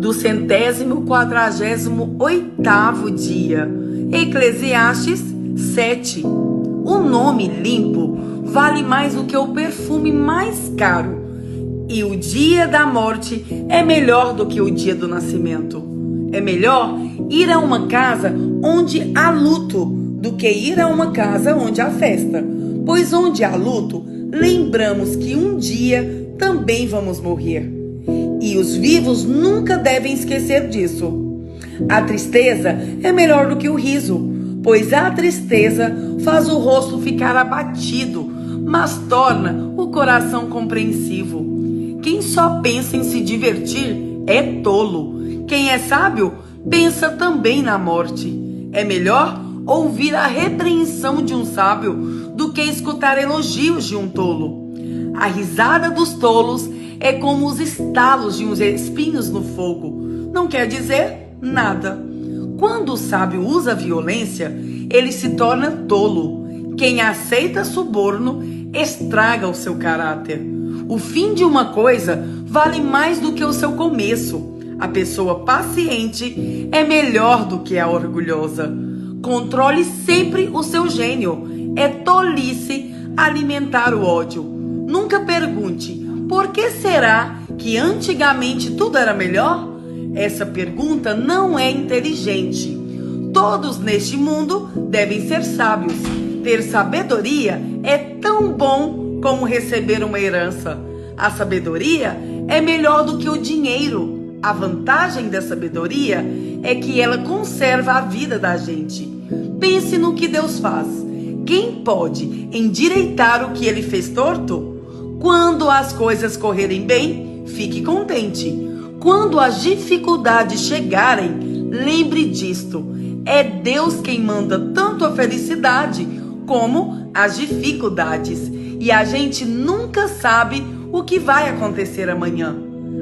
do 148º dia. Eclesiastes 7. O nome limpo vale mais do que o perfume mais caro, e o dia da morte é melhor do que o dia do nascimento. É melhor ir a uma casa onde há luto do que ir a uma casa onde há festa, pois onde há luto, lembramos que um dia também vamos morrer. E os vivos nunca devem esquecer disso. A tristeza é melhor do que o riso, pois a tristeza faz o rosto ficar abatido, mas torna o coração compreensivo. Quem só pensa em se divertir é tolo. Quem é sábio pensa também na morte. É melhor ouvir a repreensão de um sábio do que escutar elogios de um tolo. A risada dos tolos é como os estalos de uns espinhos no fogo. Não quer dizer nada. Quando o sábio usa violência, ele se torna tolo. Quem aceita suborno estraga o seu caráter. O fim de uma coisa vale mais do que o seu começo. A pessoa paciente é melhor do que a orgulhosa. Controle sempre o seu gênio. É tolice alimentar o ódio. Nunca pergunte: por que será que antigamente tudo era melhor? Essa pergunta não é inteligente. Todos neste mundo devem ser sábios. Ter sabedoria é tão bom como receber uma herança. A sabedoria é melhor do que o dinheiro. A vantagem da sabedoria é que ela conserva a vida da gente. Pense no que Deus faz. Quem pode endireitar o que ele fez torto? Quando as coisas correrem bem, fique contente. Quando as dificuldades chegarem, lembre disto. É Deus quem manda tanto a felicidade como as dificuldades. E a gente nunca sabe o que vai acontecer amanhã.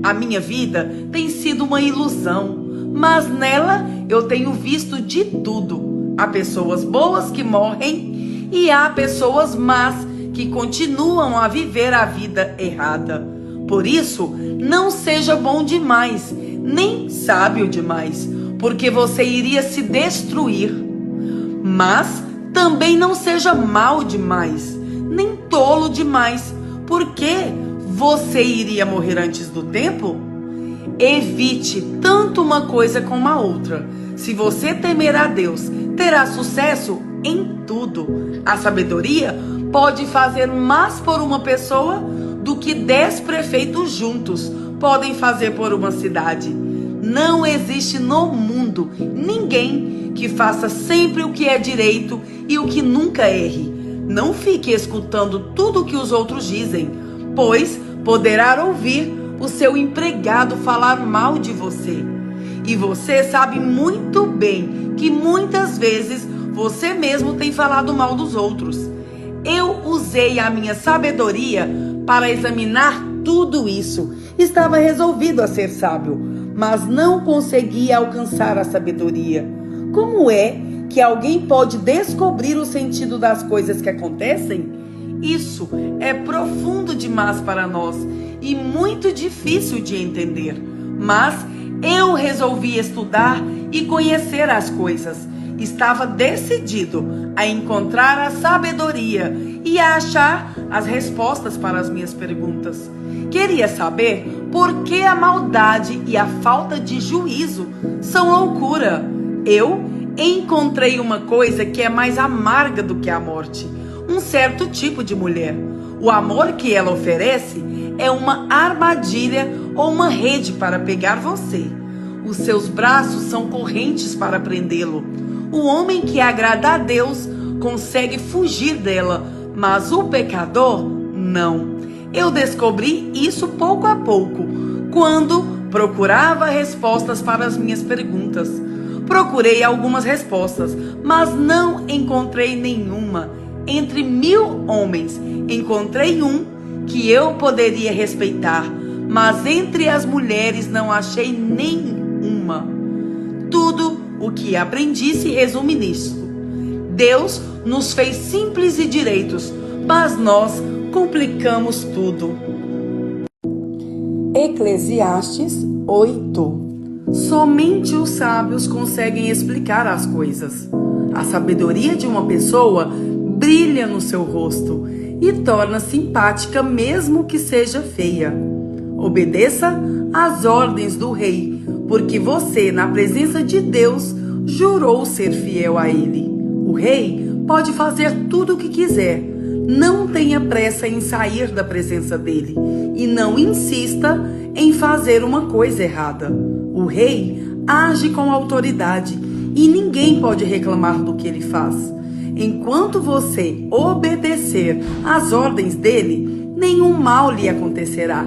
A minha vida tem sido uma ilusão, mas nela eu tenho visto de tudo. Há pessoas boas que morrem e há pessoas más que continuam a viver a vida errada. Por isso, não seja bom demais, nem sábio demais, porque você iria se destruir. Mas também não seja mau demais, nem tolo demais, porque você iria morrer antes do tempo. Evite tanto uma coisa como a outra. Se você temer a Deus, terá sucesso em tudo. A sabedoria pode fazer mais por uma pessoa do que 10 prefeitos juntos podem fazer por uma cidade. Não existe no mundo ninguém que faça sempre o que é direito e o que nunca erre. Não fique escutando tudo o que os outros dizem, pois poderá ouvir o seu empregado falar mal de você. E você sabe muito bem que muitas vezes você mesmo tem falado mal dos outros. Eu usei a minha sabedoria para examinar tudo isso. Estava resolvido a ser sábio, mas não conseguia alcançar a sabedoria. Como é que alguém pode descobrir o sentido das coisas que acontecem? Isso é profundo demais para nós e muito difícil de entender. Mas eu resolvi estudar e conhecer as coisas. Estava decidido a encontrar a sabedoria e a achar as respostas para as minhas perguntas. Queria saber por que a maldade e a falta de juízo são loucura. Eu encontrei uma coisa que é mais amarga do que a morte: um certo tipo de mulher. O amor que ela oferece é uma armadilha ou uma rede para pegar você. Os seus braços são correntes para prendê-lo. O homem que agrada a Deus consegue fugir dela, mas o pecador não. Eu descobri isso pouco a pouco, quando procurava respostas para as minhas perguntas. Procurei algumas respostas, mas não encontrei nenhuma. Entre 1000 homens, encontrei um que eu poderia respeitar, mas entre as mulheres não achei nenhuma. Tudo o que aprendi se resume nisso: Deus nos fez simples e direitos, mas nós complicamos tudo. Eclesiastes 8. Somente os sábios conseguem explicar as coisas. A sabedoria de uma pessoa brilha no seu rosto e torna simpática mesmo que seja feia. Obedeça às ordens do rei, porque você, na presença de Deus, jurou ser fiel a ele. O rei pode fazer tudo o que quiser. Não tenha pressa em sair da presença dele e não insista em fazer uma coisa errada. O rei age com autoridade e ninguém pode reclamar do que ele faz. Enquanto você obedecer às ordens dele, nenhum mal lhe acontecerá.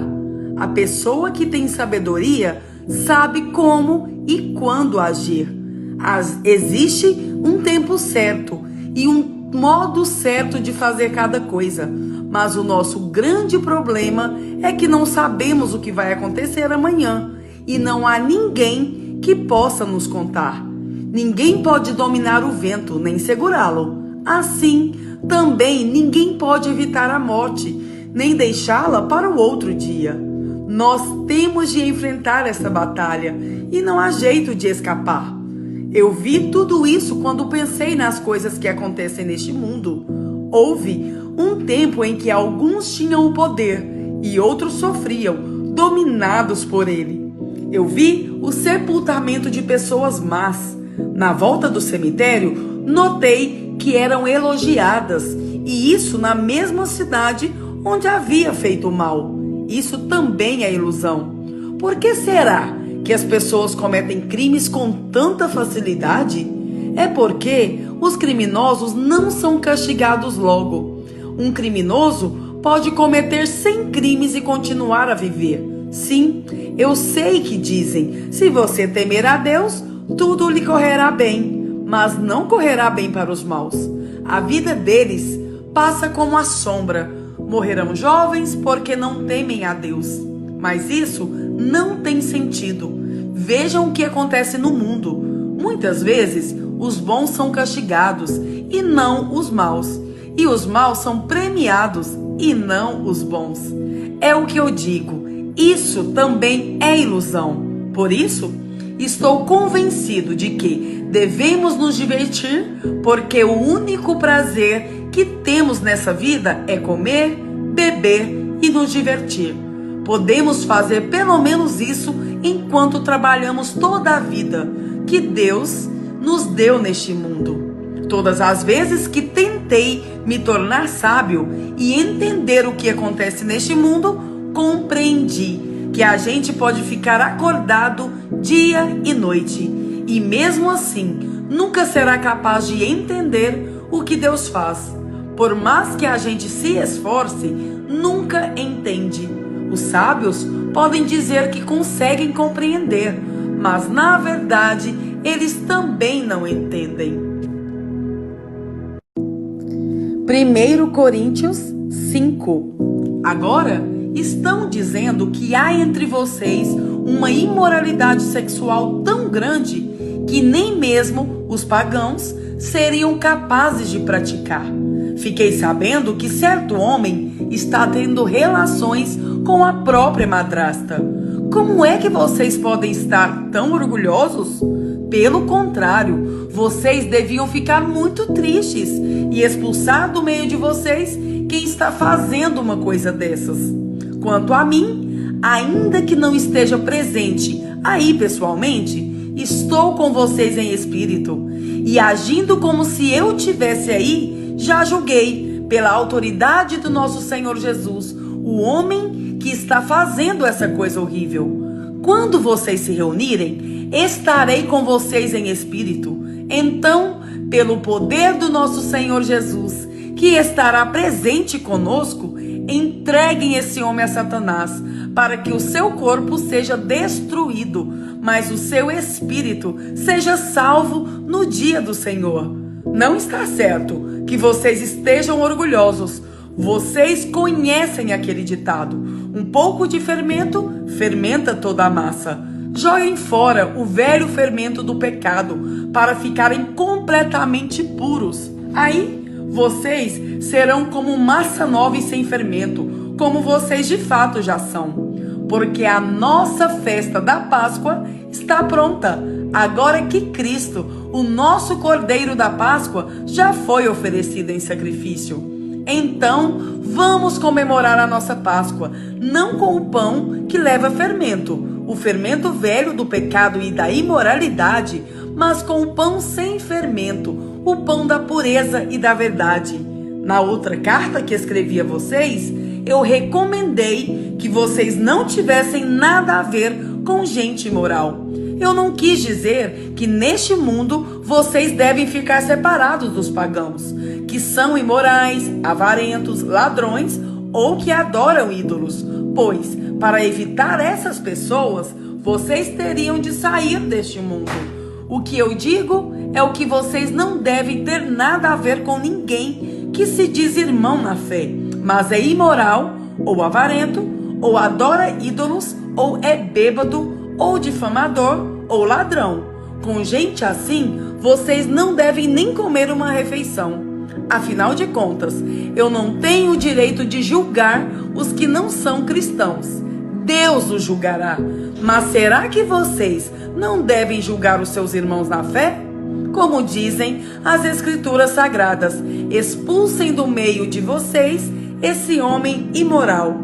A pessoa que tem sabedoria sabe como e quando agir. Existe um tempo certo e um modo certo de fazer cada coisa, mas o nosso grande problema é que não sabemos o que vai acontecer amanhã e não há ninguém que possa nos contar. Ninguém pode dominar o vento nem segurá-lo. Assim, também ninguém pode evitar a morte, nem deixá-la para o outro dia. Nós temos de enfrentar essa batalha e não há jeito de escapar. Eu vi tudo isso quando pensei nas coisas que acontecem neste mundo. Houve um tempo em que alguns tinham o poder e outros sofriam, dominados por ele. Eu vi o sepultamento de pessoas más. Na volta do cemitério, notei que eram elogiadas, e isso na mesma cidade onde havia feito mal. Isso também é ilusão. Por que será que as pessoas cometem crimes com tanta facilidade? É porque os criminosos não são castigados logo. Um criminoso pode cometer 100 crimes e continuar a viver. Sim, eu sei que dizem, se você temer a Deus, tudo lhe correrá bem, mas não correrá bem para os maus. A vida deles passa como a sombra. Morrerão jovens porque não temem a Deus. Mas isso não tem sentido. Vejam o que acontece no mundo. Muitas vezes, os bons são castigados e não os maus. E os maus são premiados e não os bons. É o que eu digo. Isso também é ilusão. Por isso, estou convencido de que devemos nos divertir, porque o único prazer que temos nessa vida é comer, beber e nos divertir. Podemos fazer pelo menos isso enquanto trabalhamos toda a vida que Deus nos deu neste mundo. Todas as vezes que tentei me tornar sábio e entender o que acontece neste mundo, compreendi que a gente pode ficar acordado dia e noite e mesmo assim nunca será capaz de entender o que Deus faz. Por mais que a gente se esforce, nunca entende. Os sábios podem dizer que conseguem compreender, mas na verdade eles também não entendem. 1 Coríntios 5. Agora estão dizendo que há entre vocês uma imoralidade sexual tão grande que nem mesmo os pagãos seriam capazes de praticar. Fiquei sabendo que certo homem está tendo relações com a própria madrasta. Como é que vocês podem estar tão orgulhosos? Pelo contrário, vocês deviam ficar muito tristes e expulsar do meio de vocês quem está fazendo uma coisa dessas. Quanto a mim, ainda que não esteja presente aí pessoalmente, estou com vocês em espírito e agindo como se eu tivesse aí, já julguei pela autoridade do nosso Senhor Jesus, o homem que está fazendo essa coisa horrível. Quando vocês se reunirem, estarei com vocês em espírito. Então, pelo poder do nosso Senhor Jesus, que estará presente conosco, entreguem esse homem a Satanás, para que o seu corpo seja destruído, mas o seu espírito seja salvo no dia do Senhor. Não está certo que vocês estejam orgulhosos. Vocês conhecem aquele ditado: um pouco de fermento fermenta toda a massa. Joguem fora o velho fermento do pecado para ficarem completamente puros. Aí vocês serão como massa nova e sem fermento, como vocês de fato já são. porque a nossa festa da Páscoa está pronta. Agora que Cristo, o nosso Cordeiro da Páscoa, já foi oferecido em sacrifício. Então, vamos comemorar a nossa Páscoa, não com o pão que leva fermento, o fermento velho do pecado e da imoralidade, mas com o pão sem fermento, o pão da pureza e da verdade. Na outra carta que escrevi a vocês, eu recomendei que vocês não tivessem nada a ver com gente imoral. Eu não quis dizer que neste mundo vocês devem ficar separados dos pagãos, que são imorais, avarentos, ladrões ou que adoram ídolos, pois, para evitar essas pessoas, vocês teriam de sair deste mundo. O que eu digo é o que vocês não devem ter nada a ver com ninguém que se diz irmão na fé, mas é imoral, ou avarento, ou adora ídolos, ou é bêbado, ou difamador, ou ladrão. Com gente assim, vocês não devem nem comer uma refeição. Afinal de contas, eu não tenho o direito de julgar os que não são cristãos. Deus os julgará. Mas será que vocês não devem julgar os seus irmãos na fé? Como dizem as Escrituras Sagradas, expulsem do meio de vocês esse homem imoral.